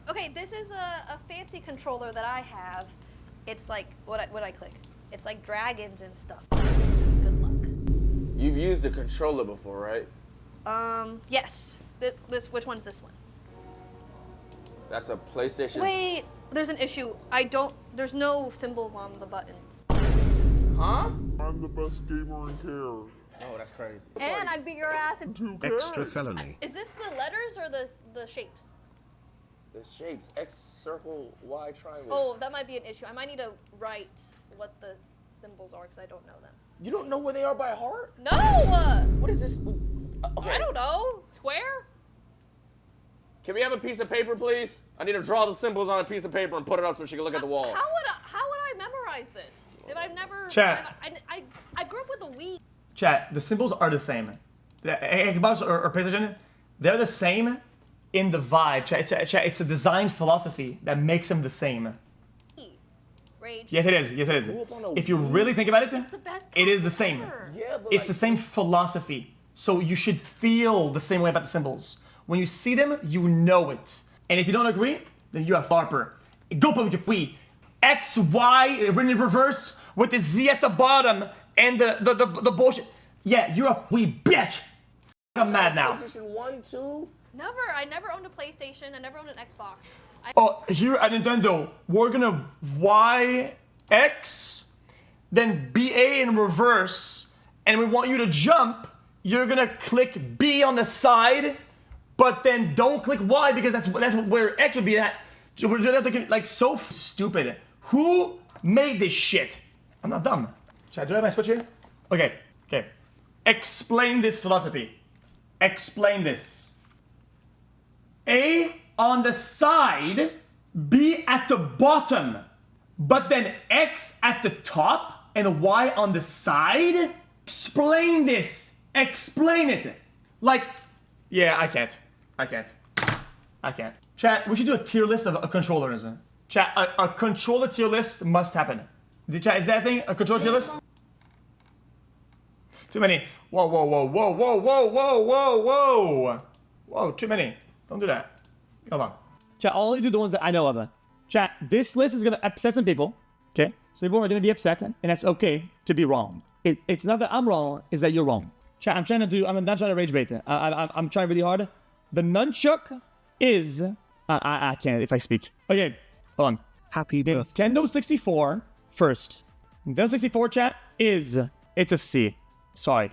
Okay, this is a fancy controller that I have. It's like, what I click? It's like dragons and stuff. Good luck. You've used a controller before, right? Yes. Which one's this one? That's a PlayStation. Wait, there's an issue. There's no symbols on the buttons. Huh? I'm the best gamer in care. Oh, that's crazy. And I'd beat your ass in 2 Extra felony. Is this the letters or the shapes? The shapes, X, circle, Y, triangle. Oh, that might be an issue. I might need to write what the symbols are because I don't know them. You don't know where they are by heart? No! What is this? Okay. I don't know. Square? Can we have a piece of paper, please? I need to draw the symbols on a piece of paper and put it up so she can look at the wall. How would I memorize this? If I've never... Chat. I grew up with a Wii. Chat, the symbols are the same. The Xbox or PlayStation, they're the same in the vibe. Chat, it's a design philosophy that makes them the same. Rage. Yes, it is. Yes, it is. If you really think about it, It's the best it is the same. ever. Yeah, but It's the same philosophy. So you should feel the same way about the symbols. When you see them, you know it. And if you don't agree, then you're a farper. Go put your free. X, Y, written in reverse with the Z at the bottom and the bullshit. Yeah, you're a free bitch. I'm mad now. PlayStation 1, 2? Never. I never owned a PlayStation. I never owned an Xbox. Oh, here at Nintendo, we're gonna Y, X, then BA in reverse, and we want you to jump. You're gonna click B on the side, but then don't click Y because that's where X would be at. So we're gonna have to like so stupid. Who made this shit? I'm not dumb. Should I do I have my switch here? Okay. Explain this philosophy. Explain this. A on the side, B at the bottom, but then X at the top and Y on the side? Explain this. Explain it. Like, yeah, I can't. Chat, we should do a tier list of controllers. Chat, a controller tier list must happen. Chat, is that a thing? A controller tier list? Too many. Whoa, too many. Don't do that. Hold on. Chat, I'll only do the ones that I know of. Chat, this list is gonna upset some people. Okay? Some people are gonna be upset, and that's okay to be wrong. It's not that I'm wrong, it's that you're wrong. Chat, I'm not trying to rage bait. I'm trying really hard. The nunchuck is... I can't if I speak. Okay, hold on. Happy birthday. Nintendo 64 first. Nintendo 64 chat is... It's a C. Sorry.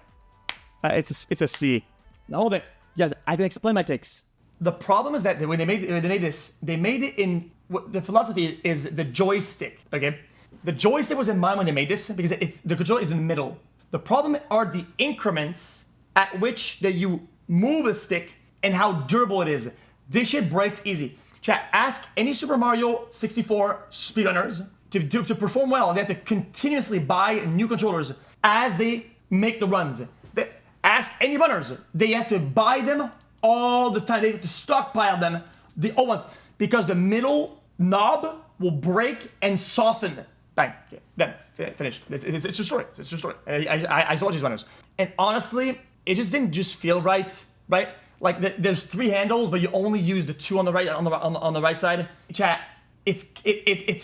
It's a C. Now hold it. Yes, I can explain my takes. The problem is that when they made this, they made it in... What the philosophy is the joystick, okay? The joystick was in mind when they made this because the controller is in the middle. The problem are the increments at which that you move the stick and how durable it is. This shit breaks easy. Chat, ask any Super Mario 64 speedrunners to perform well. They have to continuously buy new controllers as they make the runs. Ask any runners. They have to buy them all the time. They have to stockpile them, the old ones, because the middle knob will break and soften. Bang. Okay. Then finished. It's a story. It's a story. I saw these runners, and honestly, it just didn't feel right. Right? Like there's 3 handles, but you only use the 2 on the right on the right side. Chat, it's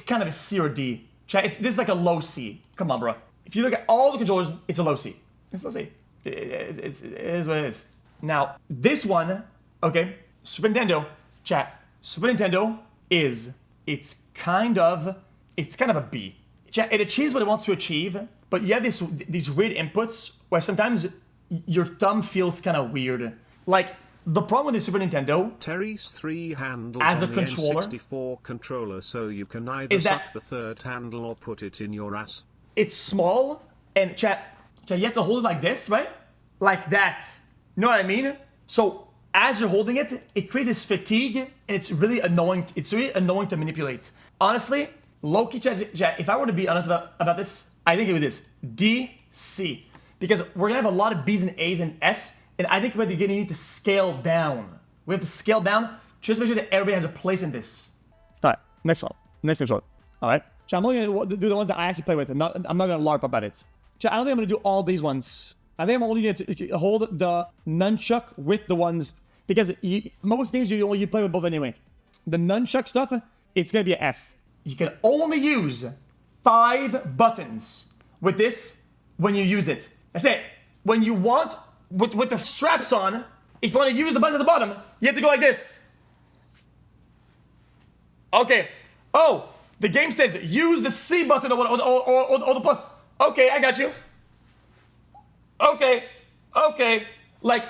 kind of a C or D. Chat, this is like a low C. Come on, bro. If you look at all the controllers, it's a low C. It's a low C. It is what it is. Now this one, okay, Super Nintendo. Chat, Super Nintendo it's kind of a B. Chat, it achieves what it wants to achieve, but you have these weird inputs where sometimes your thumb feels kind of weird. Like, the problem with the Super Nintendo... Terry's 3 handles as a on controller, the N64 controller, so you can either suck the 3rd handle or put it in your ass. It's small, and chat, you have to hold it like this, right? Like that. You know what I mean? So, as you're holding it, it creates this fatigue, and it's really annoying. It's really annoying to manipulate. Honestly, low-key, chat, if I were to be honest about this, I think it would be this. D, C. Because we're going to have a lot of B's and A's and S, and I think we're going to need to scale down. We have to scale down just to make sure that everybody has a place in this. All right, next one. Next controller. All right. So I'm only going to do the ones that I actually play with. I'm not going to LARP about it. So I don't think I'm going to do all these ones. I think I'm only going to hold the nunchuck with the ones, because most games you play with both anyway. The nunchuck stuff, it's gonna be an F. You can only use 5 buttons with this when you use it. That's it. When you want, with the straps on, if you want to use the button at the bottom, you have to go like this. Okay. Oh, the game says use the C button or the plus. Okay, I got you. Okay. Like,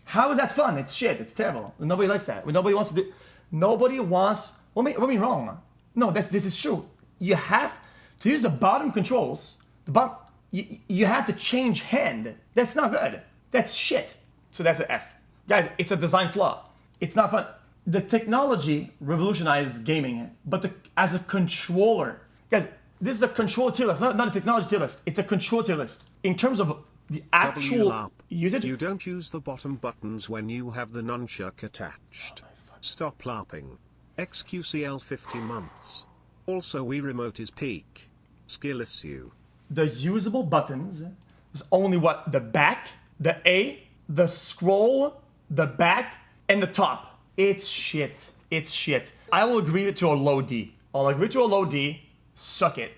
how is that fun? It's shit. It's terrible. Nobody likes that. Nobody wants to do. Nobody wants. What made me wrong? No, this is true. You have to use the bottom controls. The bottom. You have to change hand. That's not good. That's shit. So that's an F. Guys, it's a design flaw. It's not fun. The technology revolutionized gaming, but as a controller, guys, this is a control tier list, not a technology tier list. It's a control tier list. In terms of the actual usage. You don't use the bottom buttons when you have the nunchuck attached. Stop laughing. XQCL 50 months. Also, Wii Remote is peak. Skill issue. The usable buttons is only what? The back, the A, the scroll, the back, and the top. It's shit. It's shit. I will agree to a low D. I'll agree to a low D. Suck it.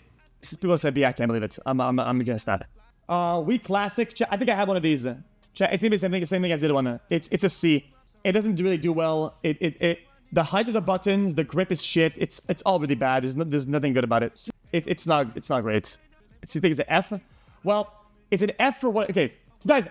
People said B. I can't believe it. I'm gonna stop. Wii Classic. I think I have one of these. It's gonna be the same thing as the other one. It's a C. It doesn't really do well. The height of the buttons, the grip is shit. It's all really bad. There's nothing good about it. It's not great. You think it's an F? Well, it's an F for what? Okay, guys,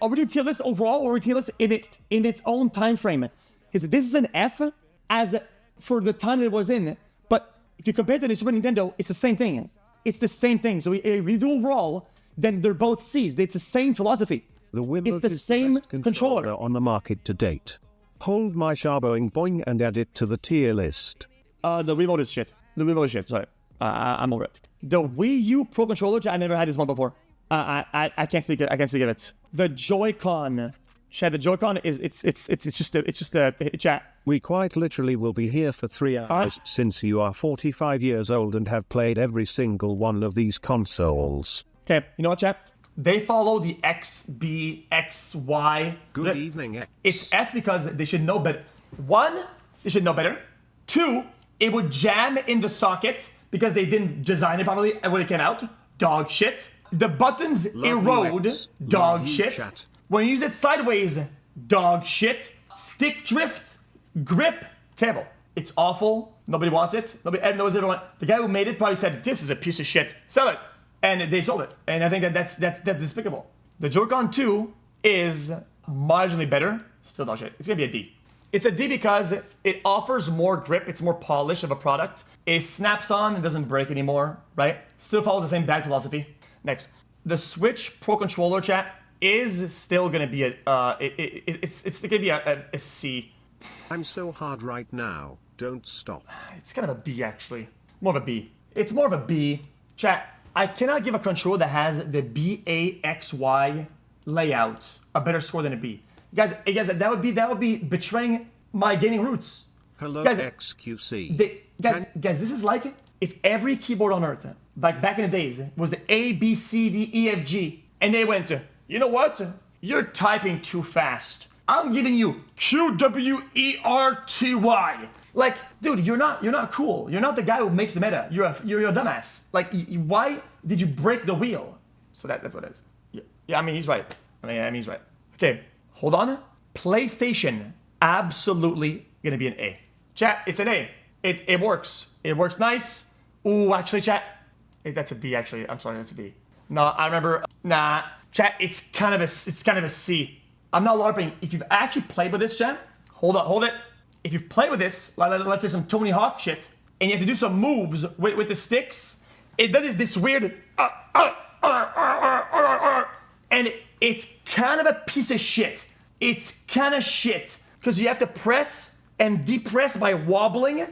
are we doing tier list overall, or are we tier list in its own time frame? Because this is an F as for the time that it was in, but if you compare it to the Super Nintendo, it's the same thing. It's the same thing. So if we do overall, then they're both C's. It's the same philosophy. It's the same controller on the market to date. Hold my Shaboing boing and add it to the tier list. The Remote is shit. Sorry, I'm over it. The Wii U Pro Controller, I never had this one before. I can't speak it. The Joy-Con. Chad, the Joy-Con is it's just a chat. We quite literally will be here for 3 hours since you are 45 years old and have played every single one of these consoles. Okay, you know what, chat? They follow the X, B, X, Y. Good evening, X. It's F because they should know better. 1, they should know better. 2, it would jam in the socket because they didn't design it properly when it came out. Dog shit. The buttons erode. Dog shit. Chat. When you use it sideways, dog shit. Stick drift, grip, terrible. It's awful. Nobody wants it. Nobody knows everyone. The guy who made it probably said, "This is a piece of shit. Sell it." And they sold it. And I think that's despicable. The Joy-Con 2 is marginally better. Still dog shit. It's gonna be a D. It's a D because it offers more grip. It's more polish of a product. It snaps on. It doesn't break anymore. Right? Still follows the same bad philosophy. Next, the Switch Pro Controller, chat, is still gonna be it's gonna be a C. I'm so hard right now. Don't stop. It's kind of a B actually. More of a B. It's more of a B. Chat, I cannot give a controller that has the BAXY layout a better score than a B. Guys, that would be betraying my gaming roots. Hello, guys, XQC. Guys, this is like if every keyboard on earth, like back in the days, was the A, B, C, D, E, F, G, and they went, you know what? You're typing too fast. I'm giving you Q, W, E, R, T, Y. Like, dude, you're not cool. You're not the guy who makes the meta. You're a dumbass. Like, why did you break the wheel? So that's what it is. Yeah, I mean, he's right. I mean, he's right. Okay, hold on. PlayStation, absolutely gonna be an A. Chat, it's an A. It works. It works nice. Ooh, actually, chat, that's a B. Actually, I'm sorry, that's a B. No, I remember. Nah, chat, it's kind of a C. I'm not LARPing. If you've actually played with this, chat, hold it. If you've played with this, let's say some Tony Hawk shit, and you have to do some moves with the sticks, it does this weird, and it's kind of a piece of shit. It's kind of shit because you have to press and depress by wobbling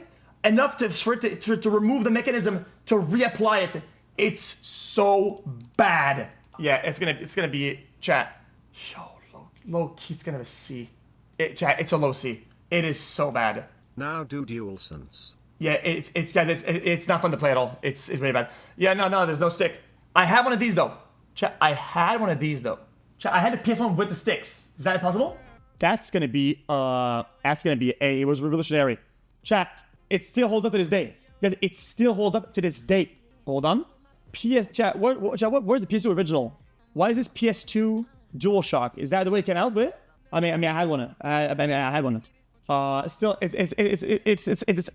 enough for it to remove the mechanism to reapply it. It's so bad. Yeah, it's gonna be chat. Yo, low key, it's gonna have a C. Chat, it's a low C. It is so bad. Now do DualSense. Yeah, it's not fun to play at all. It's really bad. Yeah, no, there's no stick. I had one of these though. Chat, I had one of these though. Chat, I had the PS1 with the sticks. Is that possible? That's gonna be A. It was revolutionary. Chat, it still holds up to this day. Guys, it still holds up to this day. Hold on. Chat, where's the PS2 original? Why is this PS2 DualShock? Is that the way it came out with? I mean, I had one. I had one. Still, it's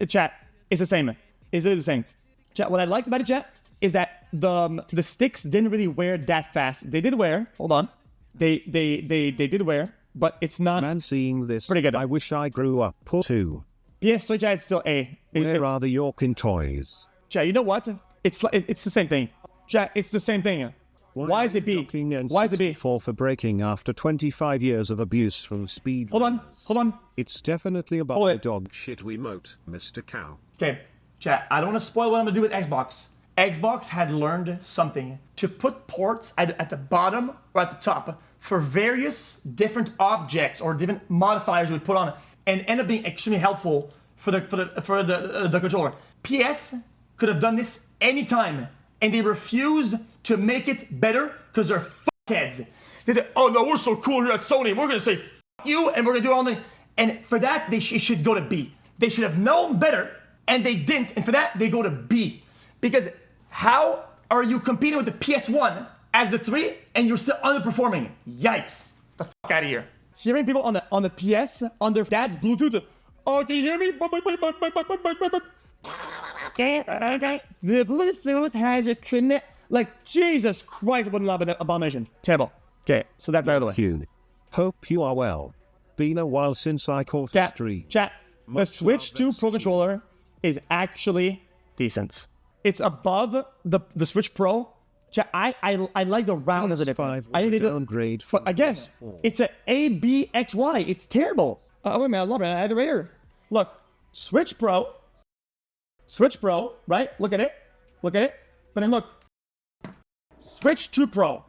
chat. It's the same. It's literally the same. Chat. What I liked about it, chat, is that the sticks didn't really wear that fast. They did wear. Hold on. They did wear, but it's not. Man, seeing this, pretty good. I wish I grew up too. PS3, chat, it's still A. Where are the Yorkin toys? Chat, you know what? It's the same thing. Chat, it's the same thing. Why is it B? Why is it B? For breaking after 25 years of abuse from speed. Hold on. It's definitely about the dog shit we moat, Mr. Cow. Okay, chat, I don't want to spoil what I'm gonna do with Xbox. Xbox had learned something to put ports at the bottom or at the top for various different objects or different modifiers we put on it, and end up being extremely helpful for the controller. PS could have done this anytime, and they refused to make it better because they're fuckheads. They said, "Oh no, we're so cool here at Sony. We're gonna say fuck you, and we're gonna do all the." And for that, it should go to B. They should have known better, and they didn't. And for that, they go to B. Because how are you competing with the PS1 as the 3, and you're still underperforming? Yikes! Get the fuck out of here. Hearing people on the PS on their dad's Bluetooth. Oh, can you hear me? The Bluetooth has a connect. Like, Jesus Christ, what an abomination. Terrible. Okay, so that's out of the way. Hugh. Hope you are well. Been a while since I caught a stream. Chat, the Switch 2 Pro Controller is actually decent. It's above the Switch Pro. Chat, I like the roundness of it. I think they downgrade. But again, it's a ABXY. It's terrible. Oh, wait a minute, I love it. I had it right here. Look, Switch Pro, right? Look at it. But then look, Switch 2 Pro.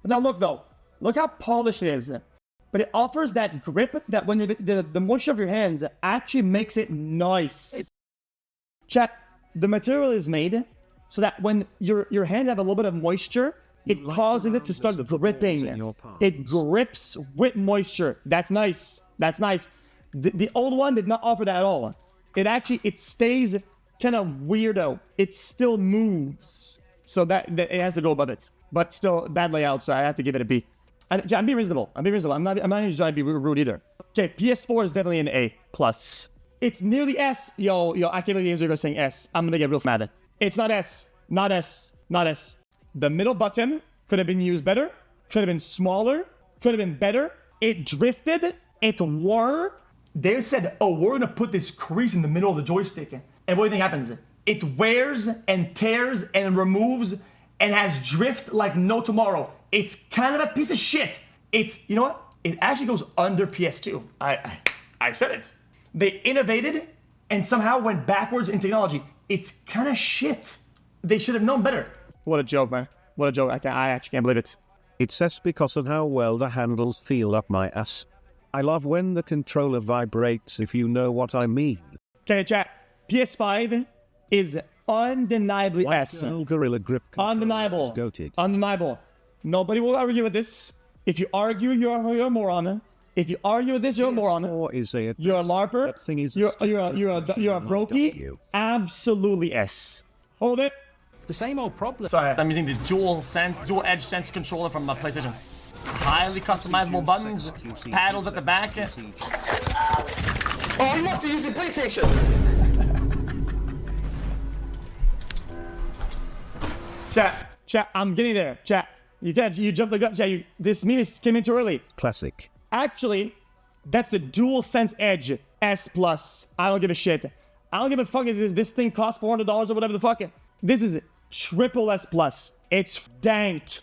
But now look though. Look how polished it is. But it offers that grip that when the moisture of your hands actually makes it nice. Chat, the material is made so that when your hands have a little bit of moisture, it causes it to start gripping. It grips with moisture. That's nice. The old one did not offer that at all. It stays kind of weirdo. It still moves. So that it has to go above it. But still, bad layout, so I have to give it a B. I'm being reasonable. I'm not even trying to be rude either. Okay, PS4 is definitely an A+. It's nearly S. Yo, I can't believe you're saying S. I'm gonna get real mad. It's not S. Not S. The middle button could have been used better. Could have been smaller. Could have been better. It drifted. It wore. They said, oh, we're gonna put this crease in the middle of the joystick. And what do you think happens? It wears and tears and removes and has drift like no tomorrow. It's kind of a piece of shit. You know what? It actually goes under PS2. I said it. They innovated and somehow went backwards in technology. It's kind of shit. They should have known better. What a joke, man. What a joke. I actually can't believe it. It's S because of how well the handles feel up my ass. I love when the controller vibrates, if you know what I mean. Okay, chat. PS5 is undeniably S. Gorilla Grip Undeniable. Undeniable. Nobody will argue with this. If you argue, you're a moron. If you argue with this, you're a moron. You're a LARPer. You're a brokey. Absolutely S. Hold it. It's the same old problem. Sorry, I'm using the dual edge sense controller from my PlayStation. Highly customizable buttons, paddles at the back. Oh, you must be using PlayStation! Chat, I'm getting there. Chat, you jumped the gun. Chat, this meme came in too early. Classic. Actually, that's the DualSense Edge S+. I don't give a shit. I don't give a fuck if this thing costs $400 or whatever the fuck. This is triple S+. It's dank.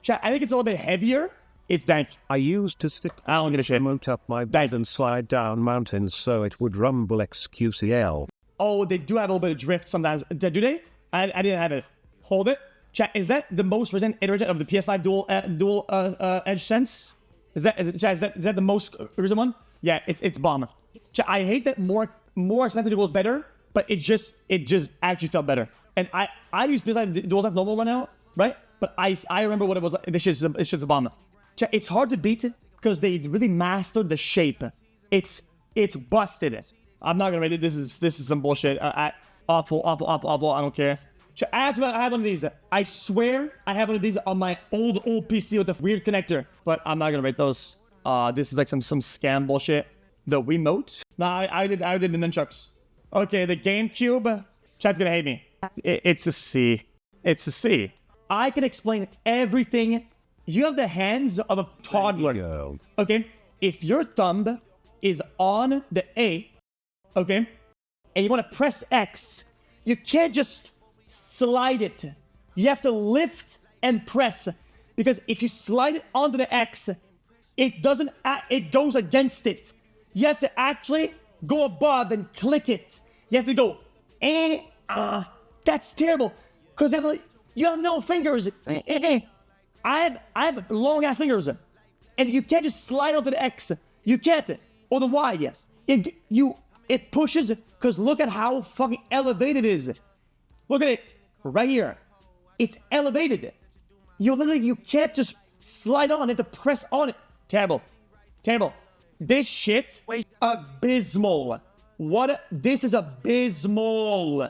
Chat, I think it's a little bit heavier. It's dank. I used to stick I don't give a shit. remote up my back and slide down mountains so it would rumble XQCL. Oh, they do have a little bit of drift sometimes. Do they? I didn't have it. Hold it. Chat, is that the most recent iteration of the PS5 dual edge sense? Is that the most recent one? Yeah, it's bomb. Chat, I hate that more expensive dual is better, but it just actually felt better. And I use PS5 dual sense normal right now, right? But I remember what it was like. This shit's a bomb. Chat, it's hard to beat because they really mastered the shape. It's It's busted. I'm not gonna rate it. This is some bullshit. Awful. I don't care. I have one of these. I swear I have one of these on my old PC with a weird connector. But I'm not gonna rate those. This is like some scam bullshit. The Wiimote? Nah, I did the nunchucks. Okay, the GameCube. Chat's gonna hate me. It's a C. It's a C. I can explain everything. You have the hands of a toddler. Okay? If your thumb is on the A, okay, and you want to press X, you can't just slide it. You have to lift and press. Because if you slide it onto the X, it goes against it. You have to actually go above and click it. You have to go, that's terrible. Because you have no fingers. I have long ass fingers. And you can't just slide onto the X. You can't. Or the Y, yes. It pushes, because look at how fucking elevated it is. Look at it. Right here. It's elevated. You can't just slide on it to press on it. Terrible. This shit, abysmal. This is abysmal.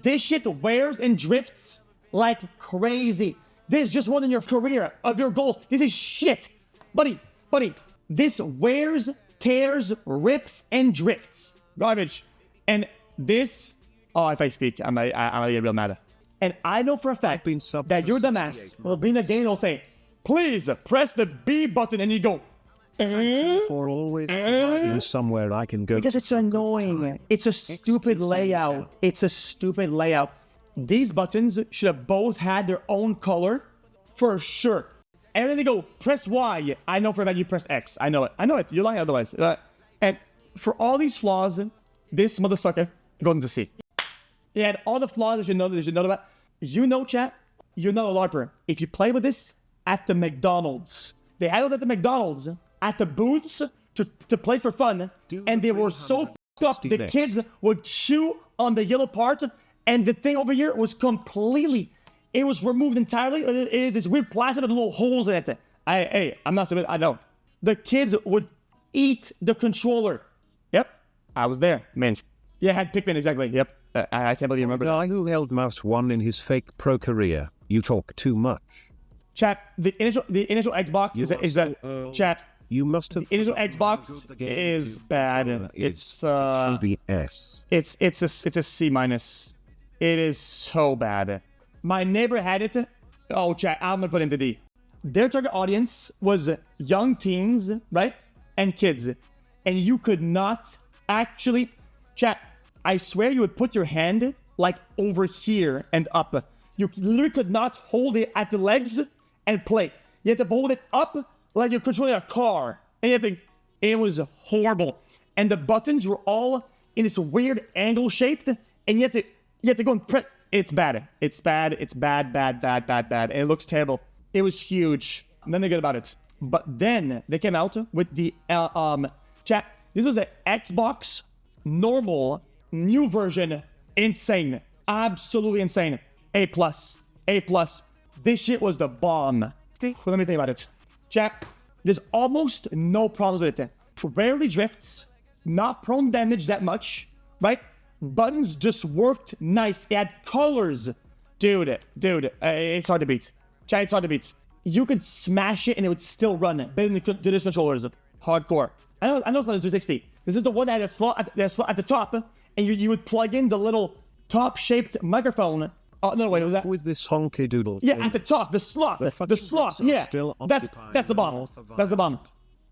This shit wears and drifts like crazy. This is just more than your career, of your goals. This is shit. Buddy, this wears, tears, rips, and drifts. Garbage. And this, if I speak, I'm gonna get real mad. And I know for a fact that your dumbass will be in a game and will say, please press the B button, and you go, for always providing somewhere I can go. Because it's annoying. It's a stupid layout. These buttons should have both had their own color, for sure. And then they go, press Y. I know for a fact you pressed X. I know it. You're lying otherwise. And for all these flaws, this motherfucker goes into C. He had all the flaws that you should know about. You know, chat, you're not a LARPer. If you play with this at the McDonald's, they had it at the McDonald's, at the booths, to play for fun, and they were so f***ed up, the kids would chew on the yellow part, and the thing over here was it was removed entirely. It is this weird plastic with little holes in it. I'm not stupid. I know. The kids would eat the controller. Yep. I was there. Man. Yeah, I had Pikmin, exactly. Yep. I can't believe you remember the guy who held mouse 1 in his fake pro career. You talk too much. Chat, the initial Xbox is that chat. You must have. The initial Xbox is bad. It's CBS. It's a C minus. It is so bad. My neighbor had it. Oh, chat, I'm gonna put into D. Their target audience was young teens, right? And kids. And you could not actually, chat, I swear you would put your hand like over here and up. You literally could not hold it at the legs and play. You had to hold it up like you're controlling a car. And you think it was horrible. And the buttons were all in this weird angle shaped. And you had to go and press. It's bad. It's bad. And it looks terrible. It was huge. And then they get about it. But then they came out with the chat. This was an Xbox normal new version. Insane. Absolutely insane. A+. This shit was the bomb. Let me think about it. Chat, there's almost no problems with it. Rarely drifts. Not prone to damage that much. Right? Buttons just worked nice. It had colors. Dude, it's hard to beat. Chat, it's hard to beat. You could smash it and it would still run better than this controllers. Hardcore. I know it's not a 360. This is the one that had a slot at the top, and you would plug in the little top-shaped microphone. Oh, no, wait, was that? With this honky doodle. Yeah, at the top, the slot. The slot, yeah. That's the bomb. That's the bomb.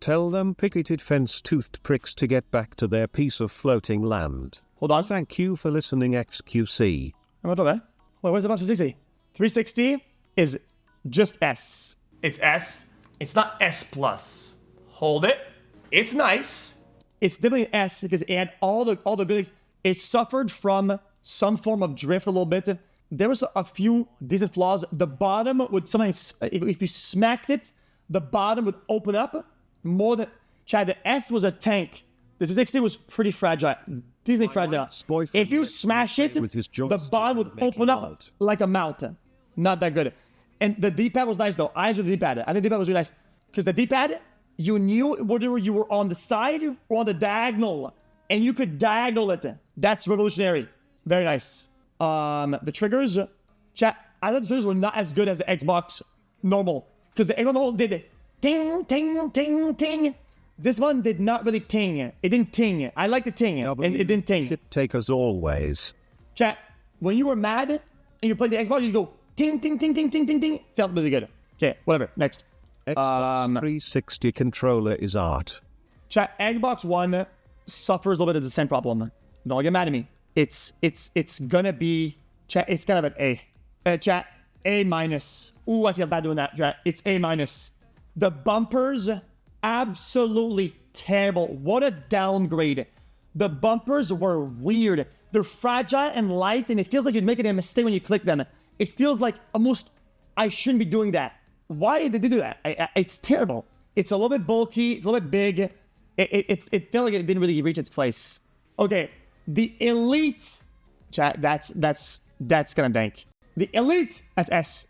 Tell them picketed fence-toothed pricks to get back to their piece of floating land. Hold on. Thank you for listening, XQC. I'm not there. Wait, where's the 360? 360 is just S. It's S. It's not S+. Hold it. It's nice. It's definitely an S because it had all the abilities. It suffered from some form of drift a little bit. There was a few decent flaws. The bottom would sometimes, if you smacked it, the bottom would open up more than. Chad, the S was a tank. The 360 was pretty fragile. Decently fragile. If you smash it, the bottom would open up like a mountain. Not that good. And the D-pad was nice though. I enjoyed the D-pad. I think the D-pad was really nice. Because the D-pad, you knew whether you were on the side or on the diagonal, and you could diagonal it. That's revolutionary. Very nice. The triggers, chat. I thought the triggers were not as good as the Xbox normal, because the Xbox normal did ting, ting, ting, ting. This one did not really ting. It didn't ting. I like the ting, and it didn't ting. Shit take as always. Chat. When you were mad and you played the Xbox, you go ting, ting, ting, ting, ting, ting, ting. Felt really good. Okay, whatever. Next. Xbox 360 controller is art. Chat. Xbox One suffers a little bit of the same problem. Don't get mad at me. It's gonna be chat. It's kind of an A. Chat. A minus. Ooh, I feel bad doing that. Chat. It's A minus. The bumpers, absolutely terrible. What a downgrade. The bumpers were weird. They're fragile and light, and it feels like you're making a mistake when you click them. It feels like almost I shouldn't be doing that. Why did they do that? It's terrible. It's a little bit bulky. It's a little bit big. It felt like it didn't really reach its place. Okay, the Elite, chat. That's kind of dank. The Elite, that's S.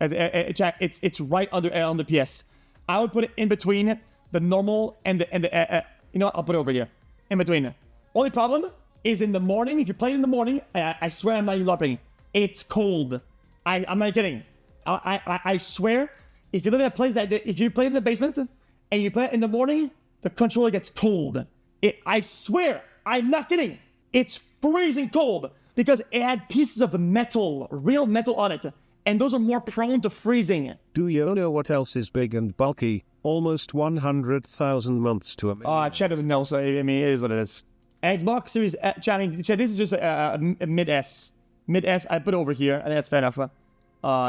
Chat. It's right under on the PS. I would put it in between the normal and the you know what? I'll put it over here in between. Only problem is in the morning. If you're playing in the morning, I swear I'm not even laughing. It's cold. I'm not kidding. I swear, if you live in a place if you play in the basement and you play it in the morning, the controller gets cold. I swear, I'm not kidding. It's freezing cold because it had pieces of metal, real metal on it, and those are more prone to freezing. Do you know what else is big and bulky? Almost 100,000 months to a million. Chat doesn't know, so I mean, it is what it is. Xbox Series, chat, this is just a mid-S. Mid-S, I put it over here. I think that's fair enough.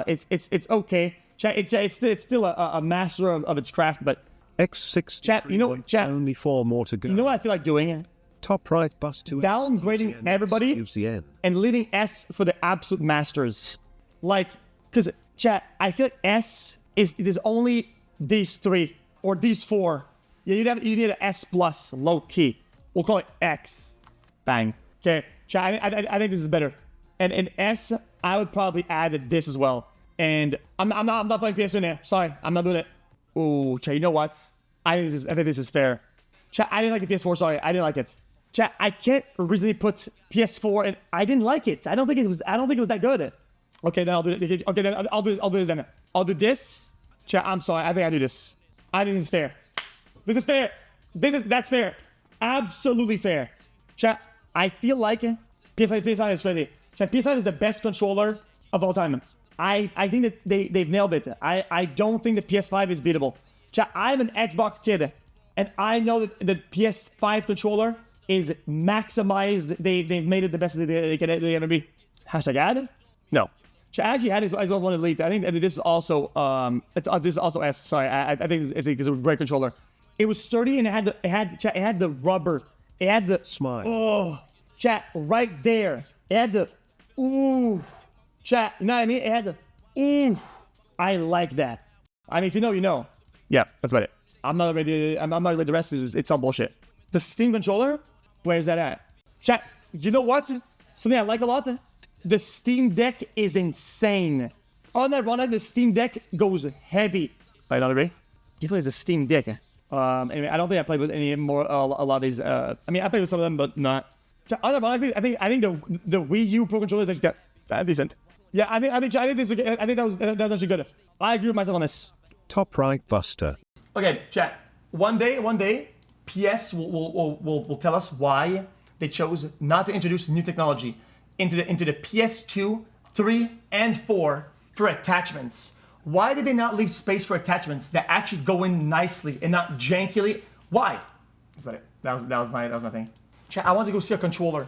It's okay. Chat, it's still a master of its craft, but X6 chat, you know, chat, only 4 more to go. You know what I feel like doing? Top right bus to downgrading XQC everybody XQCN. And leaving S for the absolute masters. Like, because chat, I feel like S is only these 3 or these 4. Yeah, you need an S plus, low key. We'll call it X. Bang. Okay, chat, I think this is better. And in S, I would probably add this as well. And I'm not playing PS2 now. Sorry, I'm not doing it. Ooh, chat, you know what? I think this is fair. Chat, I didn't like the PS4. Sorry, I didn't like it. Chat, I can't reasonably put PS4, and I didn't like it. I don't think it was that good. Okay, then I'll do it. Okay, then I'll do this then. I'll do this. Chat, I'm sorry. I think I do this. I think this is fair. This is fair. That's fair. Absolutely fair. Chat, I feel like PS5 is crazy. Chat, PS5 is the best controller of all time. I think that they've nailed it. I don't think the PS5 is beatable. Chat, I'm an Xbox kid, and I know that the PS5 controller is maximized. They've made it the best they can ever be. Hashtag ad? No. Chat, I actually had this as well one Elite. I think this is also this is also S. Sorry, I think it's a great controller. It was sturdy and it had the rubber. It had the smile. Oh, chat, right there. It had the ooh. Chat, you know what I mean? It had the ooh. I like that. I mean, if you know, you know. Yeah, that's about it. I'm not ready. I'm not ready. The rest is it's all bullshit. The Steam controller, where's that at? Chat, you know what? Something I like a lot. The Steam Deck is insane. On that run, the Steam Deck goes heavy. Right, not agree? He plays a Steam Deck. Anyway, I don't think I played with any more. A lot of these. I mean, I played with some of them, but not. I think the Wii U Pro controller is actually decent. Yeah, I think that was actually good. I agree with myself on this. Top right buster. Okay, chat. One day, PS will tell us why they chose not to introduce new technology into the PS2, 3, and 4 for attachments. Why did they not leave space for attachments that actually go in nicely and not jankily? Why? That's about it. That was my thing. Chat, I want to go see a controller.